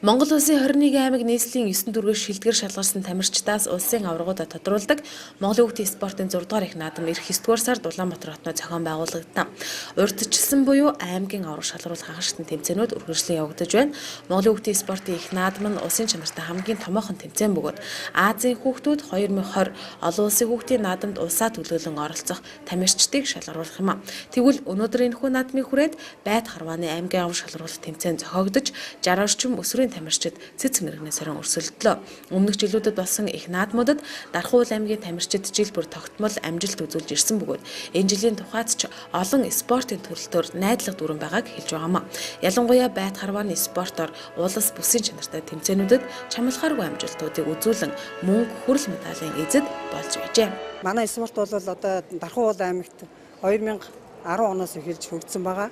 Монгол улсын 21 аймаг нийслэлийн 9 дүргээр шилдэгэр шалгарсан тамирчдаас улсын аваргуудад тодруулдаг Монголын хүүхдийн спортын 6 дугаар их наадам ирэх 9 дугаар сард Улаанбаатар хотноо зохион байгуулагдана. Урьдчилсан буюу аймгийн аварга шалгаруулах хагашигтын тэмцээнүүд үргэлжлэн явагдаж байна. Монголын хүүхдийн спортын их наадам нь улсын чанартай хамгийн томоохон тэмцээн бөгөөд Азийн хүүхдүүд 2020 олон улсын хүүхдийн наадамд улсаа төлөөлөн оролцох тамирчдыг шалгаруулах юм а. Тэгвэл өнөөдөр энэхүү наадмын хүрээд байд харвааны аймгийн аварга шалгаруулах тэмцээн зохиогдож 60 орчим өсвөрийн тамирчид цэц мэрэгнээс харин өрсөлдлөө. Өмнөх жилүүдэд болсон их наадмуудад Дархан уул аймгийн тамирчид жил бүр тогтмол амжилт үзүүлж ирсэн бөгөөд энэ жилийн тухайд ч олон спортын төрөлтөөр найдлага дүүрэн байгааг хэлж байгаамаа. Ялангуяа байд харвааны спортоор улс бүсийн чанартай тэмцээнүүдэд чамлахааргүй амжилтуудыг үзүүлэн мөнгө хүрэл медалийн эзэд болж байжээ. Манай спорт бол одоо Дархан уул аймагт 2010 оноос эхэлж хөгжсөн байгаа.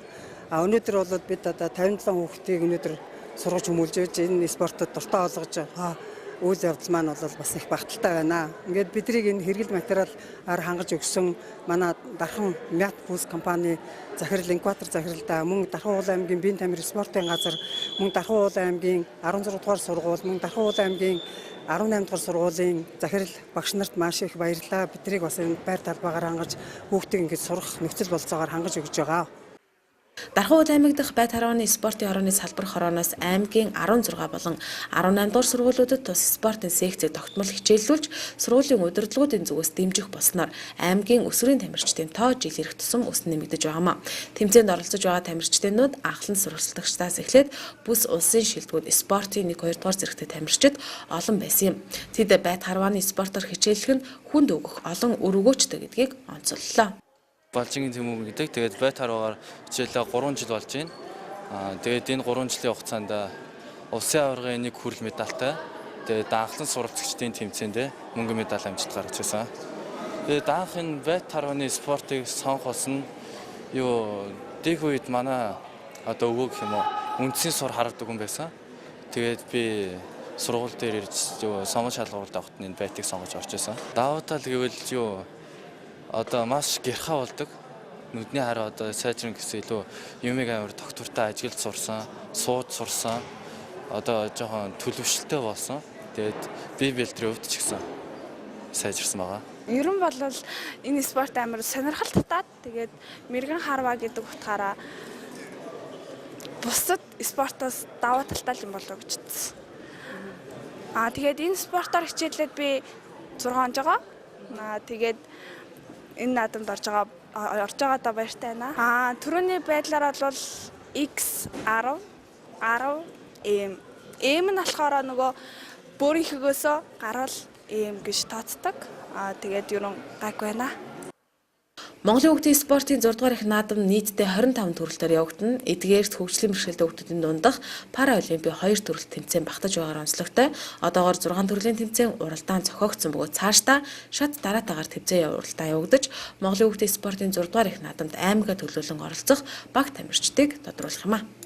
Өнөөдөр бол бид одоо 57 хүүхдийг өнөөдөр сургаж хүмүүлж байж энэ спортод дуртай болгож үйл явдал маань бол бас их багталтай байна. Ингээд биднийг энэ хэрэгэл материалаар хангаж өгсөн манай Дархан Мят Бүс компани захирал Инкватор захиралтай мөн Дархан уул аймгийн биеийн тамир спортын газар мөн Дархан уул аймгийн 16 дугаар сургууль мөн Дархан уул аймгийн 18 дугаар сургуулийн захирал багш нарт маш их баярлалаа. Биднийг бас энэ байр талбайгаар хангаж хүүхдийг ингээд сурах нөхцөл болцоогоор хангаж өгч байгаа. Дархан уул аймаг дахь байд харвааны спортын хорооны салбар хорооноос аймгийн 16 болон 18 дугаар сургуулиудад тус спортын секцийг тогтмол хичээллүүлж сургуулийн удирдлагуудын зүгээс дэмжих болсноор аймгийн өсвөрийн тамирчдын тоо жил ирэх тусам өснө нэмэгдэж байгаамаа. Тэмцээнд оролцож байгаа тамирчдынууд анхлан сурвалжлагчдаас эхлээд бүс улсын шилдэгүүд спортын 1-2 дугаар зэрэгтэй тамирчид олон байсан юм. Тэд байд харвааны спортоор хичээллэх нь хүнд өгөх олон үр өгөөчтэй гэдгийг онцоллоо. Балжингийн тэмүүг гэдэг. Тэгээд байд харваагаар хичээлээ 3 жил болж байна. Тэгээд энэ 3 жилийн хугацаанд улсын аваргын нэг хүрэл медальтай. Тэгээд анхлан сурвалжлагчдын тэмцээнд мөнгө медаль амжилт гаргаж байсан. Тэгээд анх энэ байд харвааны спортыг сонгохоос нь дэх үед манай одоо өвөө гэх юм уу үндсийн сур харагдаг хүн байсан. Тэгээд би сургууль дээр ирж сонгон шалгуулалт авахт энэ байтыг сонгож орж байсан. Давуу тал гэвэл одоо маш гэрхаа болдог. Нүдний хараа одоо сайжрын гэсэн илүү юмыг амар тогтвортой ажиглаж сурсан, сууд сурсан. Одоо жоохон төлөвшөлтэй болсон. Тэгээд би бэлтрийн өвд ч гэсэн сайжирсан байгаа. Ер нь бол энэ спорт амар сонирхол татаад тэгээд мэрэгэн харваа гэдэг утгаараа бусад спортоос даваа талтай юм болоо гэж үзсэн. Тэгээд энэ спортоор хичээлээд би 6 он жагаа. Тэгээд энэ наадамд орж байгаадаа баяртай байна. Түрүүний байдлаар бол X10 10 M нь болохоор нөгөө өөрийнхөөсөө гарвал M гэж тооцдог. Тэгээд ер нь гайгүй байна. Монголын хүүхдийн спортын 6 дугаар их наадам нийтдээ 25 төрөлтөөр явагдана. Эдгээрт хөгжлийн бэрхшээлтэй хүүхдүүдийн дундах Параолимпийн 2 төрөлт тэмцээн багтаж байгаагаар онцлогтой. Одоогоор 6 төрлийн тэмцээн уралдаан зохиогдсон бөгөөд цаашдаа шат дараатаагаар тэмцээн уралдаан явагдаж Монголын хүүхдийн спортын 6 дугаар их наадамд аймгаа төлөөлөн оролцох баг тамирчдыг тодруулах юм а.